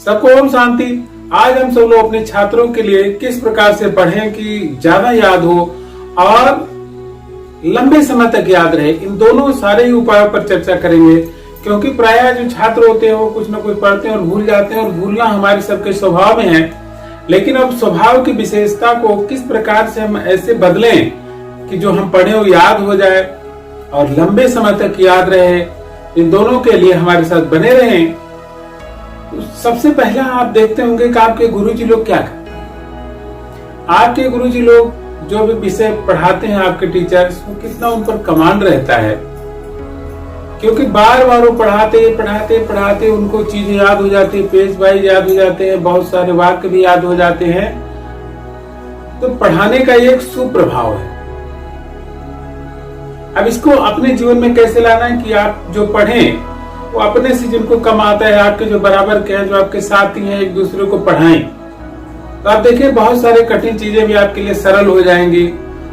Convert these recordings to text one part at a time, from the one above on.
सबको ओम शांति। आज हम सब लोग अपने छात्रों के लिए किस प्रकार से पढ़ें कि ज्यादा याद हो और लंबे समय तक याद रहे, इन दोनों सारे ही उपायों पर चर्चा करेंगे। क्योंकि प्रायः जो छात्र होते हैं वो कुछ न कुछ पढ़ते हैं और भूल जाते हैं, और भूलना हमारे सबके स्वभाव में है। लेकिन अब स्वभाव की विशेषता को किस प्रकार से हम ऐसे बदलें कि जो हम पढ़े वो याद हो जाए और लंबे समय तक याद रहे, इन दोनों के लिए हमारे साथ बने रहें। तो सबसे पहला आप देखते होंगे कि आपके गुरुजी लोग क्या करते हैं। आपके गुरुजी लोग जो भी विषय पढ़ाते हैं, आपके टीचर्स, वो कितना उन पर कमांड रहता है, क्योंकि बार बार वो पढ़ाते पढ़ाते पढ़ाते उनको चीजें याद हो जाती है, पेज वाइज याद हो जाते हैं, बहुत सारे वाक्य भी याद हो जाते हैं। तो पढ़ाने का एक सुप्रभाव है। अब इसको अपने जीवन में कैसे लाना है कि आप जो पढ़ें वो अपने से जिनको कम आता है, आपके जो बराबर के हैं, जो आपके साथी हैं, एक दूसरे को पढ़ाएं। तो आप देखिए बहुत सारे कठिन चीजें भी आपके लिए सरल हो जाएंगी।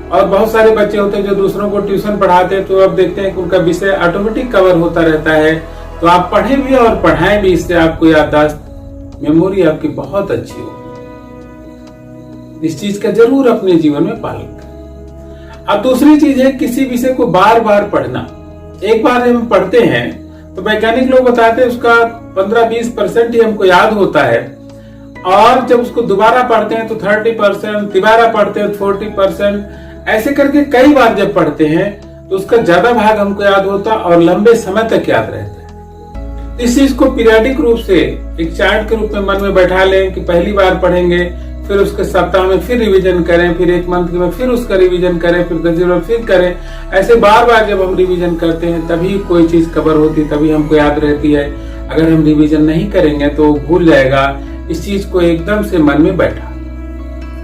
और बहुत सारे बच्चे होते हैं जो दूसरों को ट्यूशन पढ़ाते हैं, तो आप देखते हैं कि उनका विषय ऑटोमेटिक कवर होता रहता है। तो आप पढ़ें भी और पढ़ाएं भी, इससे आपको याददाश्त, मेमोरी आपकी बहुत अच्छी हो। इस चीज का जरूर अपने जीवन में पालन करें। अब दूसरी चीज है किसी विषय को बार बार पढ़ना। एक बार हम पढ़ते हैं तो वैज्ञानिक लोग बताते हैं उसका 15-20% ही हमको याद होता है, और जब उसको दोबारा पढ़ते हैं तो 30%, तिबारा पढ़ते हैं 40%, ऐसे करके कई बार जब पढ़ते हैं तो उसका ज्यादा भाग हमको याद होता और लंबे समय तक याद रहता है। इस चीज को पीरियडिक रूप से एक चार्ट के रूप में मन में बैठा लें कि पहली बार पढ़ेंगे, फिर उसके सप्ताह में फिर रिवीजन करें, फिर एक मंथ में फिर उसका रिवीजन करें, फिर 10 दिन में फिर करें। ऐसे बार बार जब हम रिवीजन करते हैं तभी कोई चीज कवर होती, तभी हमको याद रहती है। अगर हम रिवीजन नहीं करेंगे तो भूल जाएगा। इस चीज को एकदम से मन में बैठा,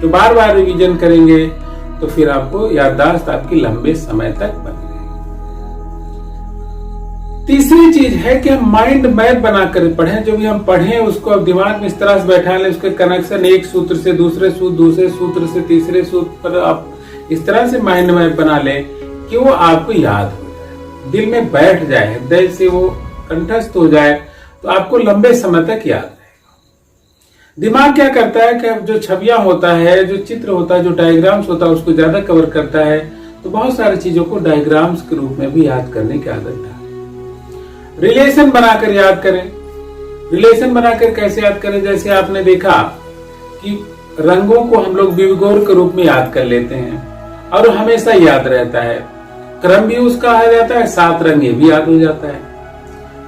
तो बार बार रिवीजन करेंगे तो फिर आपको याददाश्त आपकी लंबे समय तक बनी रहेगी। तीसरी चीज है कि हम माइंड मैप बनाकर पढ़ें। जो भी हम पढ़ें उसको अब दिमाग में इस तरह से बैठा लें, उसके कनेक्शन एक सूत्र से दूसरे सूत्र, दूसरे सूत्र से तीसरे सूत्र पर आप इस तरह से माइंड मैप बना लें कि वो आपको याद हो जाए, दिल में बैठ जाए, हृदय से वो कंठस्थ हो जाए, तो आपको लंबे समय तक याद रहेगा। दिमाग क्या करता है कि जो छवियां होता है, जो चित्र होता है, जो डायग्राम्स होता है, उसको ज्यादा कवर करता है। तो बहुत सारी चीजों को डायग्राम्स के रूप में भी याद करने की आदत है। रिलेशन बनाकर याद करें। रिलेशन बनाकर कैसे याद करें? जैसे आपने देखा कि रंगों को हम लोग विवगोर के रूप में याद कर लेते हैं और हमेशा याद रहता है। क्रम भी उसका आ जाता है, 7 रंग ये भी याद हो जाता है।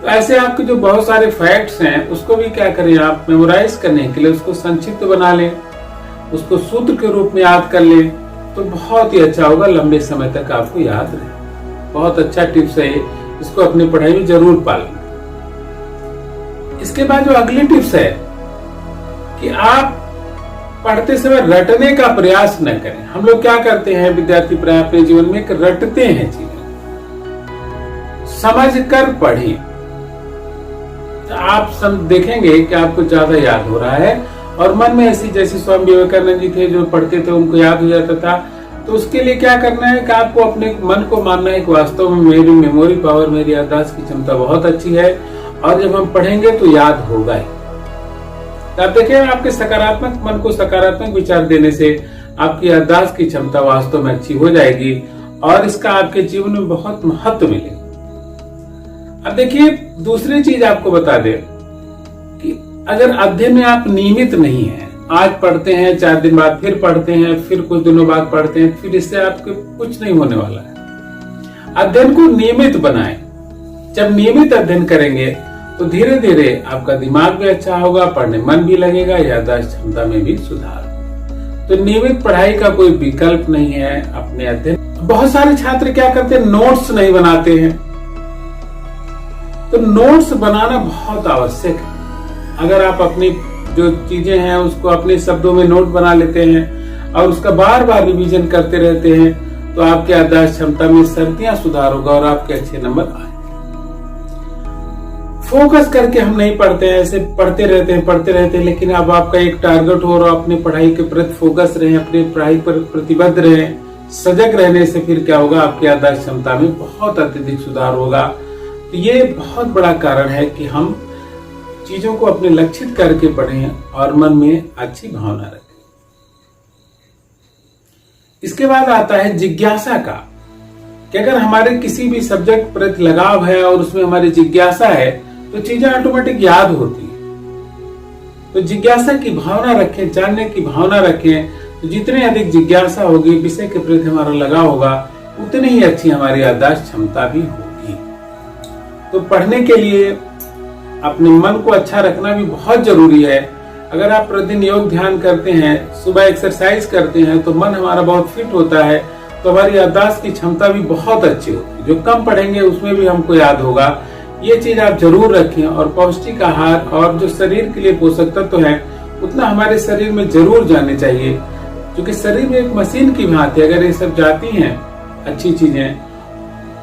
तो ऐसे आपके जो बहुत सारे फैक्ट्स हैं उसको भी क्या करें, आप मेमोराइज करने के लिए उसको संक्षिप्त बना लें, उसको सूत्र के रूप में याद कर लें, तो बहुत ही अच्छा होगा, लंबे समय तक आपको याद रहे। बहुत अच्छा टिप्स है, इसको अपनी पढ़ाई में जरूर पालें। इसके बाद जो अगली टिप्स है कि आप पढ़ते समय रटने का प्रयास न करें। हम लोग क्या करते हैं, विद्यार्थी प्राय अपने जीवन में रटते हैं चीजें। समझ कर पढ़ें, आप सब देखेंगे कि आपको ज्यादा याद हो रहा है। और मन में ऐसी, जैसे स्वामी विवेकानंद जी थे जो पढ़ते थे उनको याद हो जाता था। तो उसके लिए क्या करना है कि आपको अपने मन को मानना है कि वास्तव में मेरी मेमोरी पावर, मेरी याददाश्त की क्षमता बहुत अच्छी है, और जब हम पढ़ेंगे तो याद होगा ही। तो आप देखिए आपके सकारात्मक मन को सकारात्मक विचार देने से आपकी याददाश्त की क्षमता वास्तव में अच्छी हो जाएगी और इसका आपके जीवन में बहुत महत्व मिलेगा। अब देखिए दूसरी चीज आपको बता दे कि अगर अध्ययन में आप नियमित नहीं है, आज पढ़ते हैं, 4 दिन बाद फिर पढ़ते हैं, फिर कुछ दिनों बाद पढ़ते हैं, फिर इससे आपको कुछ नहीं होने वाला है। अध्ययन को नियमित बनाएं। जब नियमित अध्ययन करेंगे तो धीरे धीरे आपका दिमाग भी अच्छा होगा, पढ़ने मन भी लगेगा, याददाश्त क्षमता में भी सुधार। तो नियमित पढ़ाई का कोई विकल्प नहीं है अपने अध्ययन। बहुत सारे छात्र क्या करते हैं, नोट्स नहीं बनाते हैं। तो नोट्स बनाना बहुत आवश्यक है। अगर आप अपनी जो चीजें हैं उसको अपने शब्दों में नोट बना लेते हैं और उसका बार बार रिवीजन करते रहते हैं, तो आपके याददाश्त क्षमता में सर्दियां सुधार होगा और आपके अच्छे नंबर आएंगे। फोकस करके हम नहीं पढ़ते हैं, ऐसे पढ़ते रहते हैं, लेकिन अब आपका एक टारगेट हो रहा, अपनी पढ़ाई के प्रति फोकस रहे, अपनी पढ़ाई पर प्रतिबद्ध रहे। सजग रहने से फिर क्या होगा, आपकी याददाश्त क्षमता में बहुत अत्यधिक सुधार होगा। तो ये बहुत बड़ा कारण है कि हम चीजों को अपने लक्षित करके पढ़ें और मन में अच्छी भावना रखें। इसके बाद आता है जिज्ञासा का, कि अगर हमारे किसी भी सब्जेक्ट प्रति लगाव है और उसमें हमारी जिज्ञासा है तो चीजें ऑटोमेटिक याद होती है। तो जिज्ञासा की भावना रखें, जानने की भावना रखें। तो जितने अधिक जिज्ञासा होगी, विषय के प्रति हमारा लगाव होगा, उतनी ही अच्छी हमारी याददाश्त क्षमता भी होगी। तो पढ़ने के लिए अपने मन को अच्छा रखना भी बहुत जरूरी है। अगर आप प्रतिदिन योग ध्यान करते हैं, सुबह एक्सरसाइज करते हैं, तो मन हमारा बहुत फिट होता है, तो हमारी याददाश्त की क्षमता भी बहुत अच्छी होती है। जो कम पढ़ेंगे उसमें भी हमको याद होगा। ये चीज आप जरूर रखें। और पौष्टिक आहार और जो शरीर के लिए पोषक तत्व है उतना हमारे शरीर में जरूर जाने चाहिए, क्योंकि शरीर में एक मशीन की भांति अगर ये सब जाती हैं अच्छी चीजें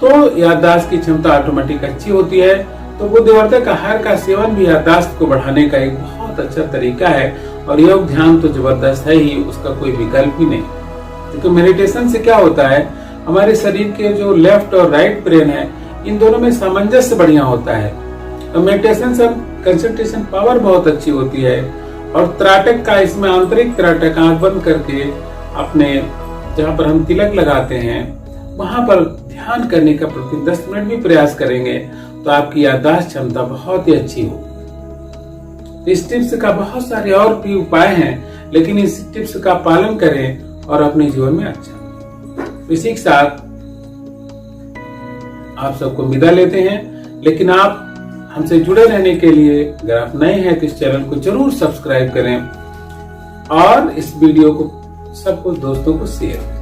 तो याददाश्त की क्षमता ऑटोमेटिक अच्छी होती है। तो बुद्धिवर्धक आहार का सेवन भी याददाश्त को बढ़ाने का एक बहुत अच्छा तरीका है। और योग ध्यान तो जबरदस्त है ही, उसका कोई विकल्प ही नहीं। क्योंकि मेडिटेशन से क्या होता है, हमारे शरीर के जो लेफ्ट और राइट ब्रेन है, इन दोनों में सामंजस्य बढ़िया होता है। तो मेडिटेशन से कंसंट्रेशन पावर बहुत अच्छी होती है। और त्राटक का, इसमें आंतरिक त्राटक, आंख बंद करके अपने जहां पर हम तिलक लगाते हैं वहां पर ध्यान करने का प्रति 10 मिनट भी प्रयास करेंगे तो आपकी याददाश्त क्षमता बहुत ही अच्छी होगी। इस टिप्स का बहुत सारे और भी उपाय हैं, लेकिन इस टिप्स का पालन करें और अपने जीवन में अच्छा। इसी के साथ आप सबको विदा लेते हैं। लेकिन आप हमसे जुड़े रहने के लिए अगर आप नए हैं तो इस चैनल को जरूर सब्सक्राइब करें और इस वीडियो को सबको दोस्तों को शेयर करें।